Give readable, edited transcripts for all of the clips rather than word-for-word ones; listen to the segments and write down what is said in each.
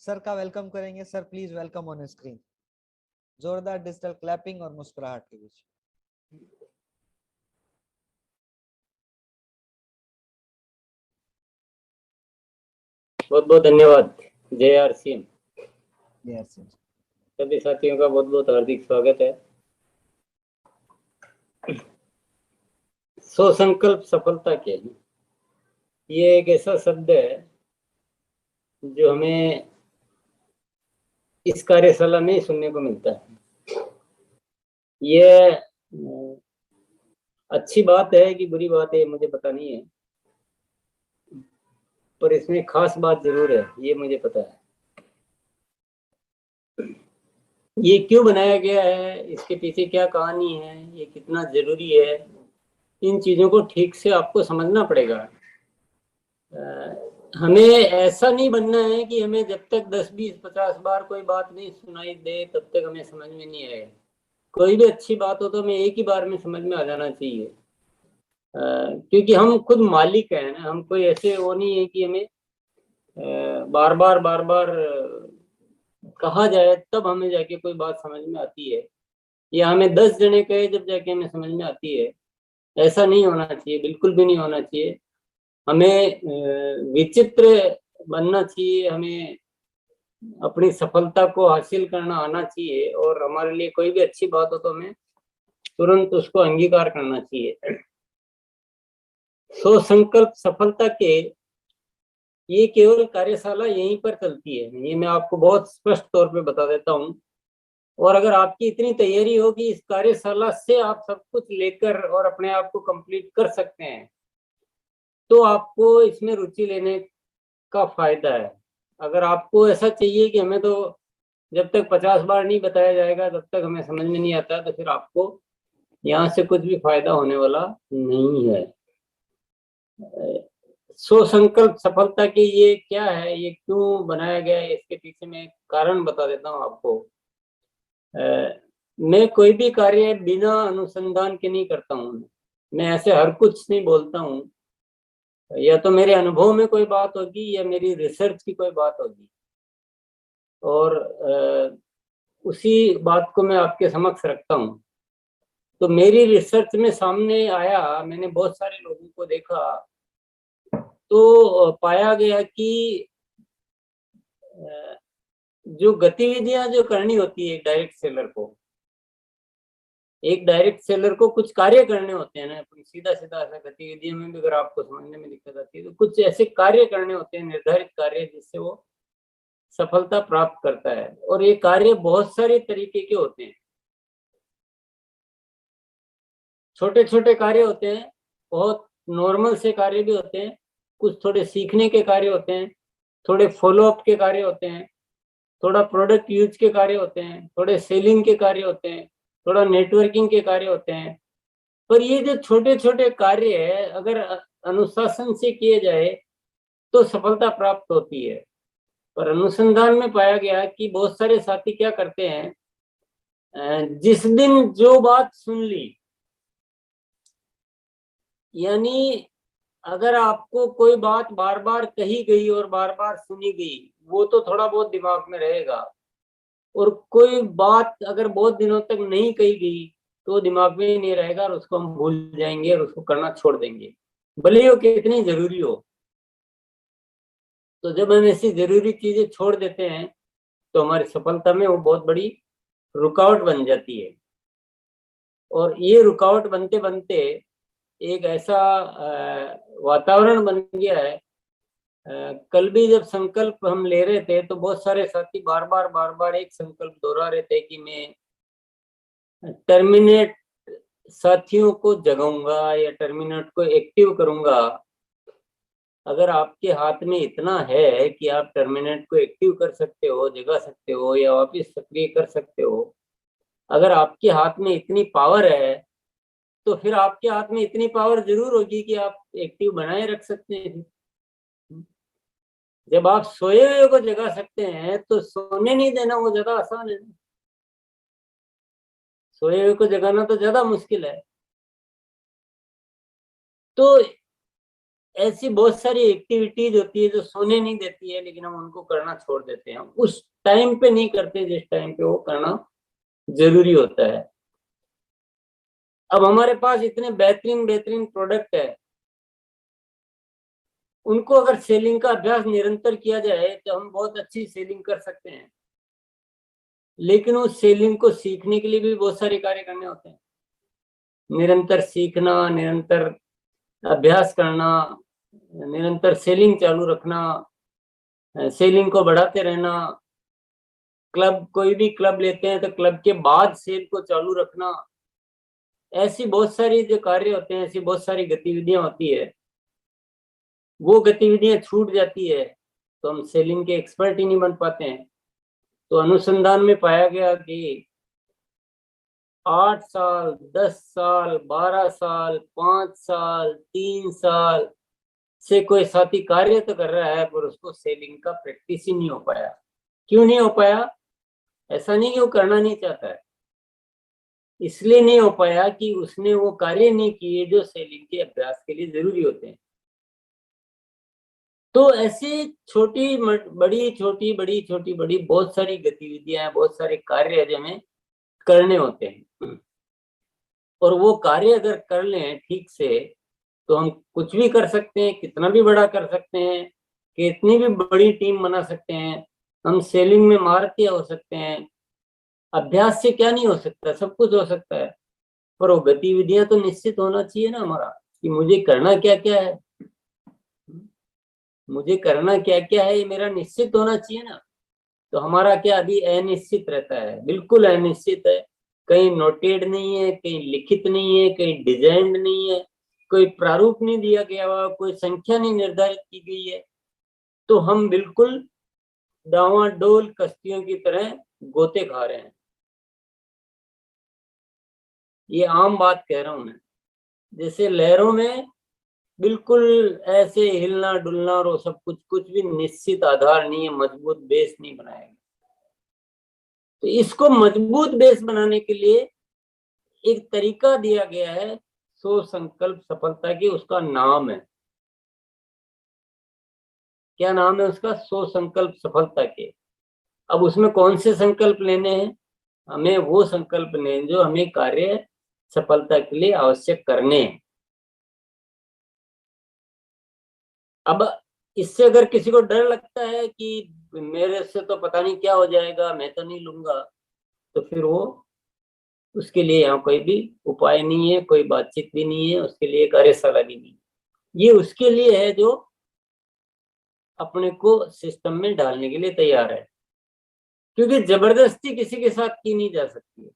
Sir का welcome करेंगे। Sir please welcome on screen. जोरदार डिजिटल क्लैपिंग और मुस्कुराहट के बीच। बहुत बहुत धन्यवाद। जय आर सी। Yes sir. सभी साथियों का बहुत बहुत हार्दिक स्वागत है। सो संकल्प सफलता के, ये एक ऐसा शब्द है जो हमें इस कार्यशाला में सुनने को मिलता है। ये अच्छी बात है कि बुरी बात है मुझे पता नहीं है, पर इसमें खास बात जरूर है, ये मुझे पता है। ये क्यों बनाया गया है, इसके पीछे क्या कहानी है, ये कितना जरूरी है, इन चीजों को ठीक से आपको समझना पड़ेगा। हमें ऐसा नहीं बनना है कि हमें जब तक 10, 20, 50 बार कोई बात नहीं सुनाई दे तब तक हमें समझ में नहीं आए। कोई भी अच्छी बात हो तो हमें एक ही बार में समझ में आ जाना चाहिए, क्योंकि हम खुद मालिक हैं ना। हम कोई ऐसे वो नहीं है कि हमें बार बार कहा जाए तब हमें जाके कोई बात समझ में आती है, या हमें 10 जने कहे जब जाके हमें समझ में आती है। ऐसा नहीं होना चाहिए, बिल्कुल भी नहीं होना चाहिए। हमें विचित्र बनना चाहिए, हमें अपनी सफलता को हासिल करना आना चाहिए, और हमारे लिए कोई भी अच्छी बात हो तो हमें तुरंत उसको अंगीकार करना चाहिए। सो संकल्प सफलता के, ये केवल कार्यशाला यहीं पर चलती है, ये मैं आपको बहुत स्पष्ट तौर पे बता देता हूँ। और अगर आपकी इतनी तैयारी हो कि इस कार्यशाला से आप सब कुछ लेकर और अपने आप को कंप्लीट कर सकते हैं, तो आपको इसमें रुचि लेने का फायदा है। अगर आपको ऐसा चाहिए कि हमें तो जब तक 50 बार नहीं बताया जाएगा तब तक हमें समझ में नहीं आता, तो फिर आपको यहाँ से कुछ भी फायदा होने वाला नहीं है। सो संकल्प सफलता की ये क्या है, ये क्यों बनाया गया है, इसके पीछे मैं एक कारण बता देता हूँ आपको। मैं कोई भी कार्य बिना अनुसंधान के नहीं करता हूँ। मैं ऐसे हर कुछ नहीं बोलता हूँ, या तो मेरे अनुभव में कोई बात होगी या मेरी रिसर्च की कोई बात होगी, और उसी बात को मैं आपके समक्ष रखता हूँ। तो मेरी रिसर्च में सामने आया, मैंने बहुत सारे लोगों को देखा, तो पाया गया कि जो गतिविधियां जो करनी होती है एक डायरेक्ट सेलर को कुछ कार्य करने होते हैं ना। सीधा सीधा ऐसा गतिविधियों में भी अगर आपको समझने में दिक्कत आती है तो कुछ ऐसे कार्य करने होते हैं, निर्धारित कार्य, जिससे वो सफलता प्राप्त करता है। और ये कार्य बहुत सारे तरीके के होते हैं। छोटे छोटे कार्य होते हैं, बहुत नॉर्मल से कार्य भी होते हैं, कुछ थोड़े सीखने के कार्य होते हैं, थोड़े फॉलो अप के कार्य होते हैं, थोड़ा प्रोडक्ट यूज के कार्य होते हैं, थोड़े सेलिंग के कार्य होते हैं, थोड़ा नेटवर्किंग के कार्य होते हैं। पर ये जो छोटे छोटे कार्य है, अगर अनुशासन से किए जाए तो सफलता प्राप्त होती है। पर अनुसंधान में पाया गया कि बहुत सारे साथी क्या करते हैं, जिस दिन जो बात सुन ली, यानी अगर आपको कोई बात बार बार कही गई और बार बार सुनी गई, वो तो थोड़ा बहुत दिमाग में रहेगा। और कोई बात अगर बहुत दिनों तक नहीं कही गई तो दिमाग में ही नहीं रहेगा, और उसको हम भूल जाएंगे और उसको करना छोड़ देंगे, भले ही वो कितनी जरूरी हो। तो जब हम ऐसी जरूरी चीजें छोड़ देते हैं तो हमारी सफलता में वो बहुत बड़ी रुकावट बन जाती है। और ये रुकावट बनते बनते एक ऐसा वातावरण बन गया है। कल भी जब संकल्प हम ले रहे थे तो बहुत सारे साथी बार बार एक संकल्प दोहरा रहे थे कि मैं टर्मिनेट साथियों को जगाऊंगा या टर्मिनेट को एक्टिव करूंगा। अगर आपके हाथ में इतना है कि आप टर्मिनेट को एक्टिव कर सकते हो, जगा सकते हो या वापस सक्रिय कर सकते हो, अगर आपके हाथ में इतनी पावर है तो फिर आपके हाथ में इतनी पावर जरूर होगी कि आप एक्टिव बनाए रख सकते हैं। जब आप सोए हुए को जगा सकते हैं तो सोने नहीं देना वो ज्यादा आसान है। सोए हुए को जगाना तो ज्यादा मुश्किल है। तो ऐसी बहुत सारी एक्टिविटीज होती है जो सोने नहीं देती है, लेकिन हम उनको करना छोड़ देते हैं, उस टाइम पे नहीं करते जिस टाइम पे वो करना जरूरी होता है। अब हमारे पास इतने बेहतरीन बेहतरीन प्रोडक्ट है, उनको अगर सेलिंग का अभ्यास निरंतर किया जाए तो हम बहुत अच्छी सेलिंग कर सकते हैं, लेकिन उस सेलिंग को सीखने के लिए भी बहुत सारे कार्य करने होते हैं। निरंतर सीखना, निरंतर अभ्यास करना, निरंतर सेलिंग चालू रखना, सेलिंग को बढ़ाते रहना, क्लब, कोई भी क्लब लेते हैं तो क्लब के बाद सेल को चालू रखना, ऐसी बहुत सारी जो कार्य होते हैं, ऐसी बहुत सारी गतिविधियां होती है। वो गतिविधियां छूट जाती है तो हम सेलिंग के एक्सपर्ट ही नहीं बन पाते हैं। तो अनुसंधान में पाया गया कि 8 साल, 10 साल, 12 साल, 5 साल, 3 साल से कोई साथी कार्य तो कर रहा है, पर उसको सेलिंग का प्रैक्टिस ही नहीं हो पाया। क्यों नहीं हो पाया? ऐसा नहीं कि वो करना नहीं चाहता है, इसलिए नहीं हो पाया कि उसने वो कार्य नहीं किए जो सेलिंग के अभ्यास के लिए जरूरी होते हैं। तो ऐसी छोटी बड़ी, छोटी बड़ी, छोटी बड़ी बहुत सारी गतिविधियां हैं, बहुत सारे कार्य जो हमें करने होते हैं, और वो कार्य अगर कर लें ठीक से तो हम कुछ भी कर सकते हैं, कितना भी बड़ा कर सकते हैं, कितनी भी बड़ी टीम बना सकते हैं, हम सेलिंग में महारथी हो सकते हैं। अभ्यास से क्या नहीं हो सकता, सब कुछ हो सकता है, पर वो गतिविधियां तो निश्चित होना चाहिए ना हमारा, कि मुझे करना क्या क्या है, मुझे करना क्या क्या है, ये मेरा निश्चित होना चाहिए ना। तो हमारा क्या अभी अनिश्चित रहता है, बिल्कुल अनिश्चित है, कहीं नोटेड नहीं है, कहीं लिखित नहीं है, कहीं डिजाइंड नहीं है, कोई प्रारूप नहीं दिया गया हुआ, कोई संख्या नहीं निर्धारित की गई है। तो हम बिल्कुल डावाडोल कश्तियों की तरह गोते खा रहे हैं। ये आम बात कह रहा हूं मैं, जैसे लहरों में बिल्कुल ऐसे हिलना डुलना और वो सब कुछ, कुछ भी निश्चित आधार नहीं है, मजबूत बेस नहीं बनाएगा। तो इसको मजबूत बेस बनाने के लिए एक तरीका दिया गया है, 100 संकल्प सफलता की, उसका नाम है, क्या नाम है उसका? 100 संकल्प सफलता के। अब उसमें कौन से संकल्प लेने हैं? हमें वो संकल्प लेने जो हमें कार्य सफलता के लिए आवश्यक करने हैं। अब इससे अगर किसी को डर लगता है कि मेरे से तो पता नहीं क्या हो जाएगा, मैं तो नहीं लूंगा, तो फिर वो, उसके लिए यहाँ कोई भी उपाय नहीं है, कोई बातचीत भी नहीं है, उसके लिए कार्यशाला भी नहीं। ये उसके लिए है जो अपने को सिस्टम में डालने के लिए तैयार है, क्योंकि जबरदस्ती किसी के साथ की नहीं जा सकती है।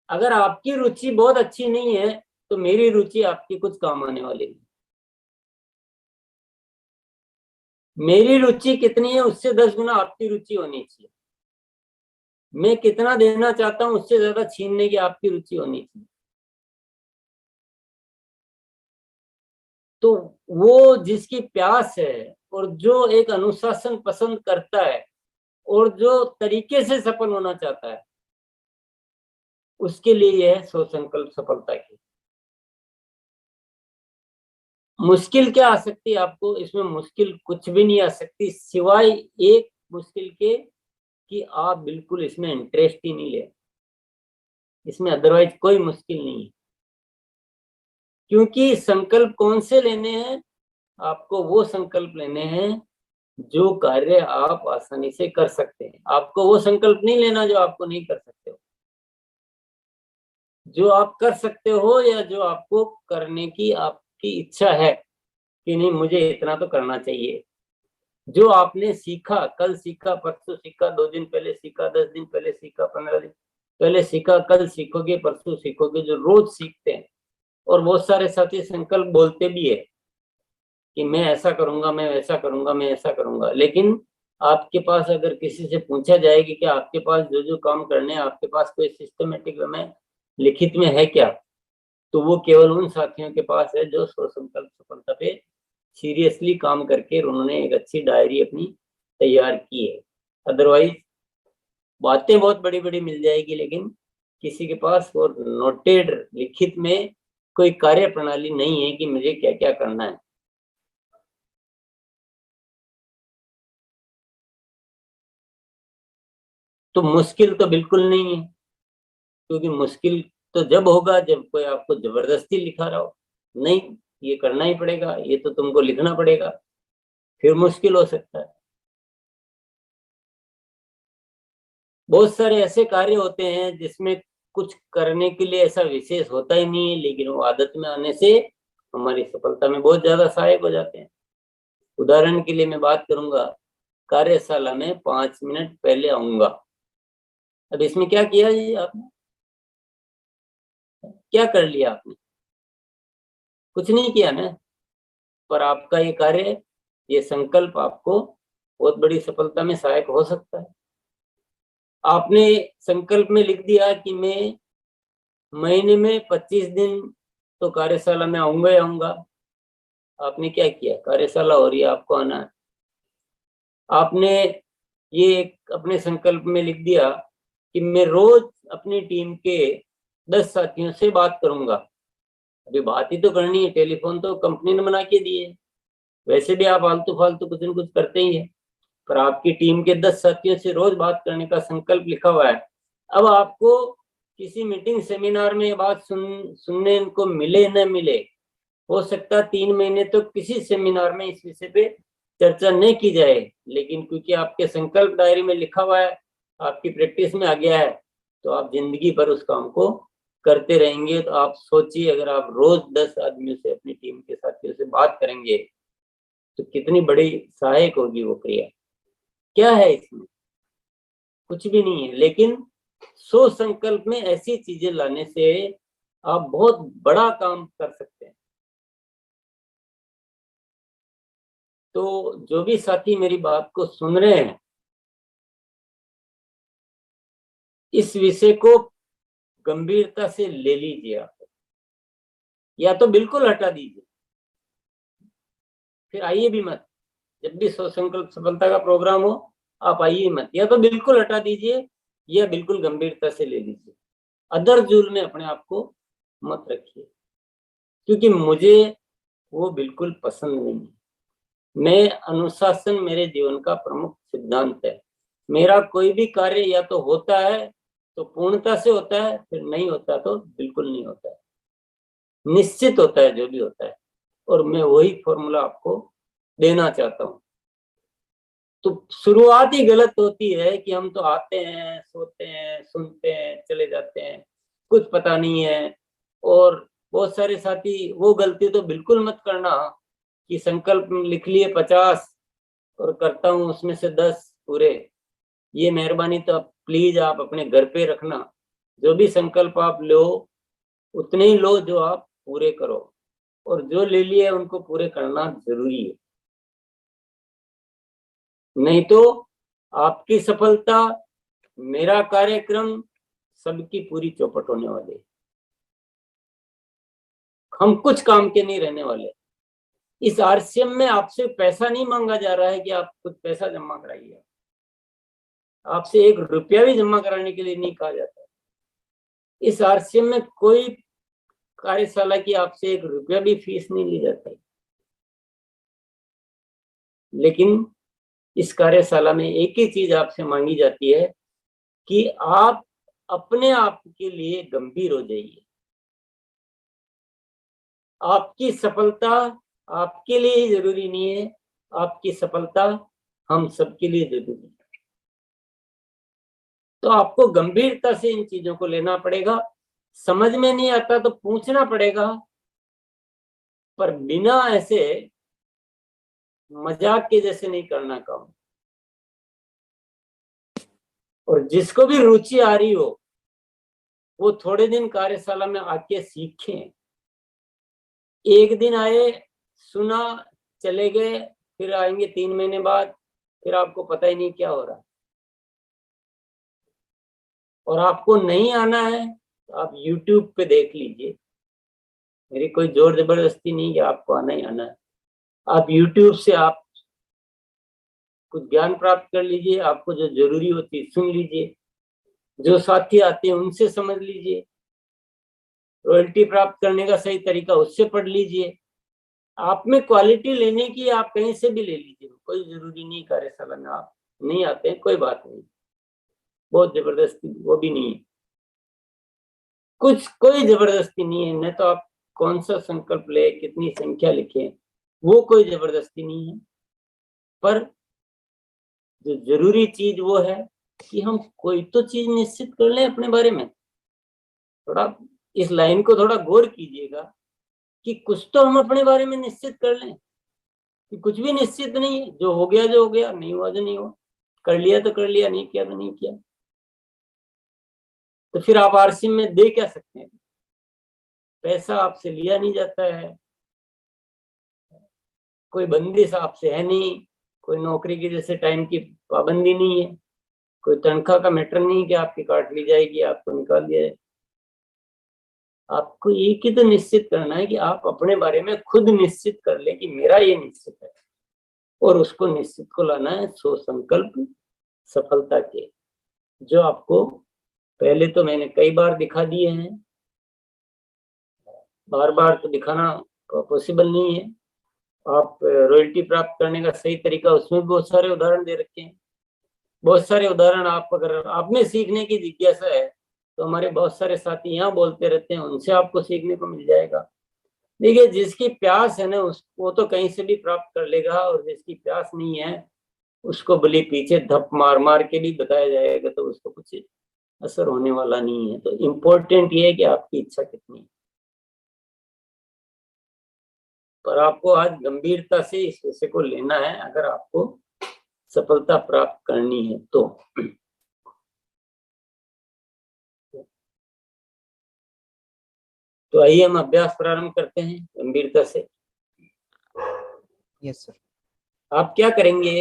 अगर आपकी रुचि बहुत अच्छी नहीं है तो मेरी रुचि आपकी कुछ काम आने वाली नहीं। मेरी रुचि कितनी है उससे 10 गुना आपकी रुचि होनी चाहिए। मैं कितना देना चाहता हूं उससे ज्यादा छीनने की आपकी रुचि होनी चाहिए। तो वो जिसकी प्यास है और जो एक अनुशासन पसंद करता है और जो तरीके से सफल होना चाहता है, उसके लिए यह 100 संकल्प सफलता की। मुश्किल क्या आ सकती है आपको इसमें? मुश्किल कुछ भी नहीं आ सकती, सिवाय एक मुश्किल के कि आप बिल्कुल इसमें इंटरेस्ट ही नहीं ले, इसमें अदरवाइज कोई मुश्किल नहीं है। क्योंकि संकल्प कौन से लेने हैं? आपको वो संकल्प लेने हैं जो कार्य आप आसानी से कर सकते हैं। आपको वो संकल्प नहीं लेना जो आपको नहीं कर सकते हो। जो आप कर सकते हो या जो आपको करने की आपकी इच्छा है कि नहीं मुझे इतना तो करना चाहिए, जो आपने सीखा, कल सीखा, परसों सीखा, 2 दिन पहले सीखा, 10 दिन पहले सीखा, 15 दिन पहले सीखा, कल सीखोगे, परसों सीखोगे, जो रोज सीखते हैं। और बहुत सारे साथी संकल्प बोलते भी है कि मैं ऐसा करूंगा, मैं वैसा करूंगा, मैं ऐसा करूंगा, लेकिन आपके पास अगर किसी से पूछा जाए कि क्या आपके पास जो जो काम करने हैं आपके पास कोई सिस्टमेटिक में लिखित में है क्या, तो वो केवल उन साथियों के पास है जो 100 संकल्प सफलता पे सीरियसली काम करके उन्होंने एक अच्छी डायरी अपनी तैयार की है। अदरवाइज बातें बहुत बड़ी बड़ी मिल जाएगी, लेकिन किसी के पास और नोटेड लिखित में कोई कार्य प्रणाली नहीं है कि मुझे क्या क्या करना है। तो मुश्किल तो बिल्कुल नहीं है, क्योंकि मुश्किल तो जब होगा जब कोई आपको जबरदस्ती लिखा रहा हो, नहीं ये करना ही पड़ेगा, ये तो तुमको लिखना पड़ेगा, फिर मुश्किल हो सकता है। बहुत सारे ऐसे कार्य होते हैं जिसमें कुछ करने के लिए ऐसा विशेष होता ही नहीं है, लेकिन वो आदत में आने से हमारी सफलता में बहुत ज्यादा सहायक हो जाते हैं। उदाहरण के लिए मैं बात करूंगा, कार्यशाला में 5 मिनट पहले आऊंगा। अब इसमें क्या किया जी आपने, क्या कर लिया आपने? कुछ नहीं किया ना, पर आपका ये कार्य, ये संकल्प आपको बहुत बड़ी सफलता में सहायक हो सकता है। आपने संकल्प में लिख दिया कि मैं महीने में 25 दिन तो कार्यशाला में आऊंगा ही आऊंगा। आपने क्या किया, कार्यशाला हो रही है, आपको आना है। आपने ये अपने संकल्प में लिख दिया कि मैं रोज अपनी टीम के 10 साथियों से बात करूंगा। अभी बात ही तो करनी है, टेलीफोन तो कंपनी ने बना के दिए, वैसे भी आप आलतू फालतू कुछ न कुछ करते ही है, पर आपकी टीम के 10 साथियों से रोज बात करने का संकल्प लिखा हुआ है। अब आपको किसी मीटिंग सेमिनार में ये बात सुनने को मिले न मिले, हो सकता है 3 महीने तो किसी सेमिनार में इस विषय पे चर्चा नहीं की जाए, लेकिन क्योंकि आपके संकल्प डायरी में लिखा हुआ है, आपकी प्रैक्टिस में आ गया है, तो आप जिंदगी भर उस काम को करते रहेंगे। तो आप सोचिए, अगर आप रोज 10 आदमियों से, अपनी टीम के साथियों से बात करेंगे तो कितनी बड़ी सहायक होगी वो क्रिया। क्या है इसमें, कुछ भी नहीं है, लेकिन सो संकल्प में ऐसी चीजें लाने से आप बहुत बड़ा काम कर सकते हैं। तो जो भी साथी मेरी बात को सुन रहे हैं, इस विषय को गंभीरता से ले लीजिए आप, या तो बिल्कुल हटा दीजिए, फिर आइए भी मत। जब भी सो संकल्प सफलता का प्रोग्राम हो, आप आइए मत, या तो बिल्कुल हटा दीजिए या बिल्कुल गंभीरता से ले लीजिए। अदर जूल में अपने आप को मत रखिए, क्योंकि मुझे वो बिल्कुल पसंद नहीं है। मैं अनुशासन मेरे जीवन का प्रमुख सिद्धांत है। मेरा कोई भी कार्य या तो होता है तो पूर्णता से होता है, फिर नहीं होता तो बिल्कुल नहीं होता है, निश्चित होता है जो भी होता है, और मैं वही फॉर्मूला आपको देना चाहता हूँ। तो शुरुआत ही गलत होती है कि हम तो आते हैं, सोते हैं, सुनते हैं, चले जाते हैं, कुछ पता नहीं है। और बहुत सारे साथी, वो गलती तो बिल्कुल मत करना कि संकल्प लिख लिए 50 और करता हूँ उसमें से 10 पूरे। ये मेहरबानी तो प्लीज आप अपने घर पे रखना। जो भी संकल्प आप लो, उतने ही लो जो आप पूरे करो, और जो ले लिए उनको पूरे करना जरूरी है। नहीं तो आपकी सफलता, मेरा कार्यक्रम, सबकी पूरी चौपट होने वाली है। हम कुछ काम के नहीं रहने वाले। इस आरसीएम में आपसे पैसा नहीं मांगा जा रहा है कि आप कुछ पैसा जमा कराइए, आपसे 1 रुपया भी जमा कराने के लिए नहीं कहा जाता है। इस आरसीएम में कोई कार्यशाला की आपसे 1 रुपया भी फीस नहीं ली जाती, लेकिन इस कार्यशाला में एक ही चीज आपसे मांगी जाती है कि आप अपने आप के लिए गंभीर हो जाइए। आपकी सफलता आपके लिए ही जरूरी नहीं है, आपकी सफलता हम सबके लिए जरूरी है। तो आपको गंभीरता से इन चीजों को लेना पड़ेगा। समझ में नहीं आता तो पूछना पड़ेगा, पर बिना ऐसे मजाक के जैसे नहीं करना काम। और जिसको भी रुचि आ रही हो, वो थोड़े दिन कार्यशाला में आके सीखें। एक दिन आए, सुना, चले गए, फिर आएंगे 3 महीने बाद, फिर आपको पता ही नहीं क्या हो रहा। और आपको नहीं आना है तो आप YouTube पे देख लीजिए, मेरी कोई जोर जबरदस्ती नहीं कि आपको आना ही आना है। आप YouTube से आप कुछ ज्ञान प्राप्त कर लीजिए, आपको जो जरूरी होती है सुन लीजिए, जो साथी आते हैं उनसे समझ लीजिए, रॉयल्टी प्राप्त करने का सही तरीका उससे पढ़ लीजिए। आप में क्वालिटी लेने की आप कहीं से भी ले लीजिए, कोई जरूरी नहीं कार्यशाला में आप नहीं आते हैं, कोई बात नहीं। बहुत जबरदस्ती वो भी नहीं है, कुछ कोई जबरदस्ती नहीं है। न तो आप कौन सा संकल्प ले, कितनी संख्या लिखे, वो कोई जबरदस्ती नहीं है। पर जो जरूरी चीज वो है कि हम कोई तो चीज निश्चित कर लें अपने बारे में। थोड़ा इस लाइन को थोड़ा गौर कीजिएगा कि कुछ तो हम अपने बारे में निश्चित कर लें, कि कुछ भी निश्चित नहीं है। जो हो गया, नहीं हुआ जो नहीं हुआ, कर लिया तो कर लिया, नहीं किया तो नहीं किया। तो फिर आप आरसी में दे क्या सकते हैं? पैसा आपसे लिया नहीं जाता है, कोई बंदिश आपसे है नहीं, कोई नौकरी की जैसे टाइम की पाबंदी नहीं है, कोई तनख्वाह का मैटर नहीं कि आपकी काट ली जाएगी, आपको निकाल दिया जाए। आपको एक ही तो निश्चित करना है कि आप अपने बारे में खुद निश्चित कर लें कि मेरा ये निश्चित है, और उसको निश्चित को लाना है 100 संकल्प सफलता के, जो आपको पहले तो मैंने कई बार दिखा दिए हैं, बार बार तो दिखाना पॉसिबल नहीं है। आप रॉयल्टी प्राप्त करने का सही तरीका, उसमें भी बहुत सारे उदाहरण दे रखे हैं। बहुत सारे उदाहरण आप अगर आप में सीखने की जिज्ञासा है तो हमारे बहुत सारे साथी यहाँ बोलते रहते हैं, उनसे आपको सीखने को मिल जाएगा। देखिए, जिसकी प्यास है ना वो तो कहीं से भी प्राप्त कर लेगा, और जिसकी प्यास नहीं है उसको भले पीछे धप मार मार के भी बताया जाएगा तो उसको कुछ असर होने वाला नहीं है। तो इम्पोर्टेंट ये है कि आपकी इच्छा कितनी है। पर आपको आज गंभीरता से इस विषय को लेना है अगर आपको सफलता प्राप्त करनी है तो। तो आइए हम अभ्यास प्रारंभ करते हैं गंभीरता से। Yes sir. आप क्या करेंगे